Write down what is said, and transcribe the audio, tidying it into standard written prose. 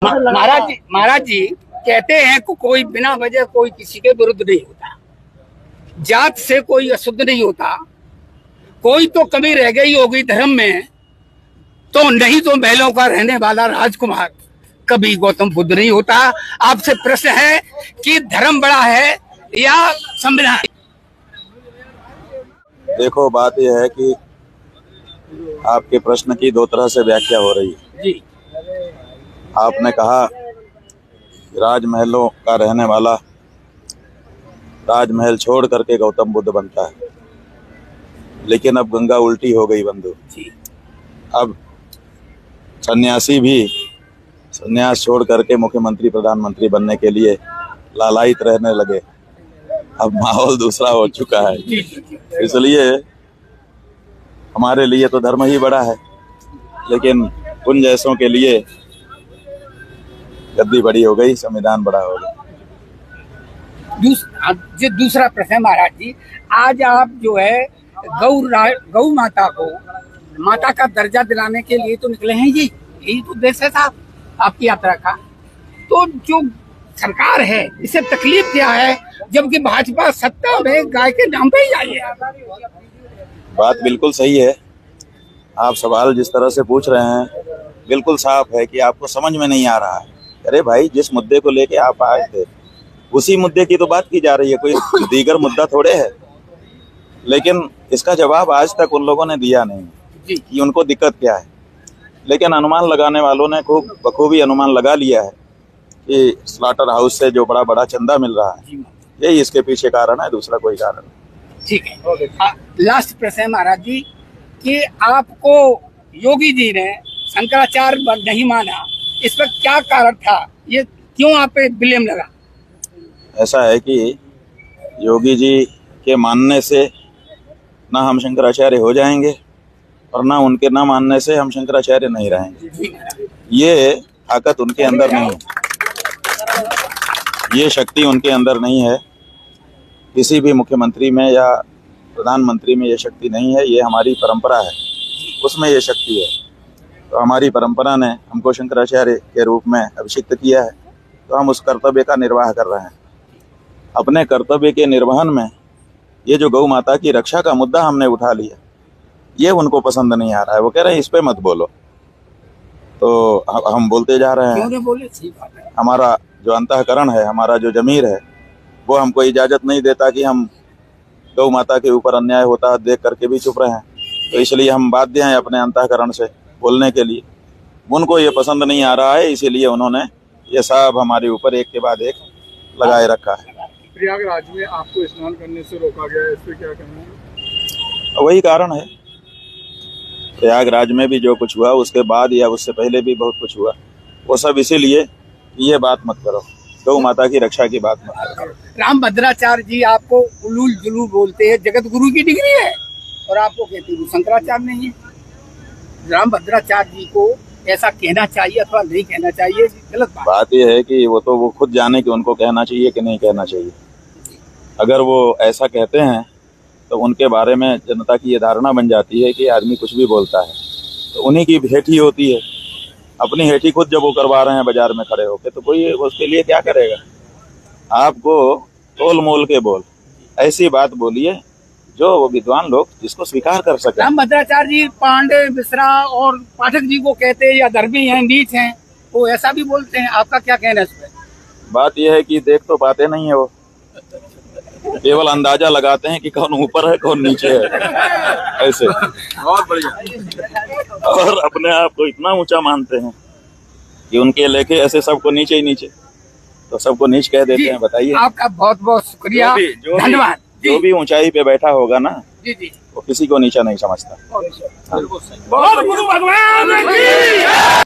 महाराज जी कहते हैं कि कोई बिना वजह कोई किसी के विरुद्ध नहीं होता, जात से कोई अशुद्ध नहीं होता, कोई तो कमी रह गई होगी धर्म में, तो नहीं तो महलों का रहने वाला राजकुमार कभी गौतम बुद्ध नहीं होता। आपसे प्रश्न है कि धर्म बड़ा है या संविधान? देखो, बात यह है कि आपके प्रश्न की दो तरह से व्याख्या हो रही है जी। आपने कहा राजमहलों का रहने वाला राजमहल छोड़ करके गौतम बुद्ध बनता है, लेकिन अब गंगा उल्टी हो गई बंधु जी। अब सन्यासी भी सन्यास छोड़ करके मुख्यमंत्री प्रधानमंत्री बनने के लिए लालायित रहने लगे। अब माहौल दूसरा हो चुका है, इसलिए हमारे लिए तो धर्म ही बड़ा है, लेकिन उन जैसों के लिए गद्दी बड़ी हो गई, संविधान बड़ा हो गया। दूसरा प्रश्न है महाराज जी, आज आप जो है गौ माता को माता का दर्जा दिलाने के लिए तो निकले हैं जी, यही तो देश है साहब आपकी यात्रा का। तो जो सरकार है इसे तकलीफ क्या है, जबकि भाजपा सत्ता में गाय के नाम पे ही आई है? बात बिल्कुल सही है। आप सवाल जिस तरह से पूछ रहे हैं बिल्कुल साफ है कि आपको समझ में नहीं आ रहा है। अरे भाई, जिस मुद्दे को लेके आप आए थे उसी मुद्दे की तो बात की जा रही है, कोई दीगर मुद्दा थोड़े है। लेकिन इसका जवाब आज तक उन लोगों ने दिया नहीं कि उनको दिक्कत क्या है। लेकिन अनुमान लगाने वालों ने खूब बखूबी अनुमान लगा लिया है कि स्लॉटर हाउस से जो बड़ा चंदा मिल रहा है यही इसके पीछे कारण है, दूसरा कोई कारण नहीं। ठीक है। लास्ट प्रश्न है महाराज जी कि आपको योगी जी ने शंकराचार्य नहीं माना, इस पर क्या कारण था, ये क्यों आप पे ब्लेम लगा? ऐसा है कि योगी जी के मानने से ना हम शंकराचार्य हो जाएंगे और ना उनके ना मानने से हम शंकराचार्य नहीं रहेंगे। ये ताकत उनके अंदर नहीं है, ये शक्ति उनके अंदर नहीं है। किसी भी मुख्यमंत्री में या प्रधानमंत्री में ये शक्ति नहीं है, ये हमारी परंपरा है, उसमें ये शक्ति है। तो हमारी परंपरा ने हमको शंकराचार्य के रूप में अभिषिक्त किया है, तो हम उस कर्तव्य का निर्वाह कर रहे हैं। अपने कर्तव्य के निर्वहन में ये जो गौ माता की रक्षा का मुद्दा हमने उठा लिया, ये उनको पसंद नहीं आ रहा है। वो कह रहे हैं इस पे मत बोलो, तो हम बोलते जा रहे हैं। हमारा जो अंतःकरण है, हमारा जो जमीर है, वो हमको इजाजत नहीं देता कि हम गौ माता के ऊपर अन्याय होता देख करके भी चुप रहे हैं। तो इसलिए हम बाध्य हैं अपने अंतःकरण से बोलने के लिए। उनको ये पसंद नहीं आ रहा है, इसीलिए उन्होंने ये सब हमारे ऊपर एक के बाद एक लगाए रखा है। प्रयागराज में आपको स्नान करने से रोका गया, इस पे क्या कहना है? वही कारण है। प्रयागराज में भी जो कुछ हुआ उसके बाद या उससे पहले भी बहुत कुछ हुआ, वो सब इसीलिए ये बात मत करो, गौ माता की रक्षा की बात मत करो। रामभद्राचार्य जी आपको उलूल जुलूल बोलते हैं, जगत गुरु की डिग्री है, और आपको कहते हैं शंकराचार्य नहीं है। रामभद्राचार्य जी को ऐसा कहना चाहिए अथवा नहीं कहना चाहिए, गलत बात यह है कि वो खुद जाने कि उनको कहना चाहिए कि नहीं कहना चाहिए। अगर वो ऐसा कहते हैं तो उनके बारे में जनता की ये धारणा बन जाती है कि आदमी कुछ भी बोलता है, तो उन्हीं की हेठी होती है। अपनी हेठी खुद जब वो करवा रहे हैं बाजार में खड़े होकर, तो कोई उसके लिए क्या करेगा? आपको तोल मोल के बोल, ऐसी बात बोलिए जो विद्वान लोग जिसको स्वीकार कर सके। रामभद्राचार्य जी पांडे, मिश्रा और पाठक जी को कहते हैं या धर्मी हैं, नीच हैं, वो ऐसा भी बोलते हैं, आपका क्या कहना है इस पे? बात यह है कि देख तो पाते नहीं है, वो केवल अंदाजा लगाते हैं कि कौन ऊपर है कौन नीचे है, ऐसे। बहुत बढ़िया। और अपने आप को इतना ऊंचा मानते हैं कि उनके लेखे ऐसे सबको नीचे ही नीचे, तो सबको नीच कह देते हैं। बताइए। आपका बहुत बहुत शुक्रिया, धन्यवाद। जो भी ऊंचाई पे बैठा होगा ना, जी, वो किसी को नीचा नहीं समझता। बहुत गुरु भगवान की।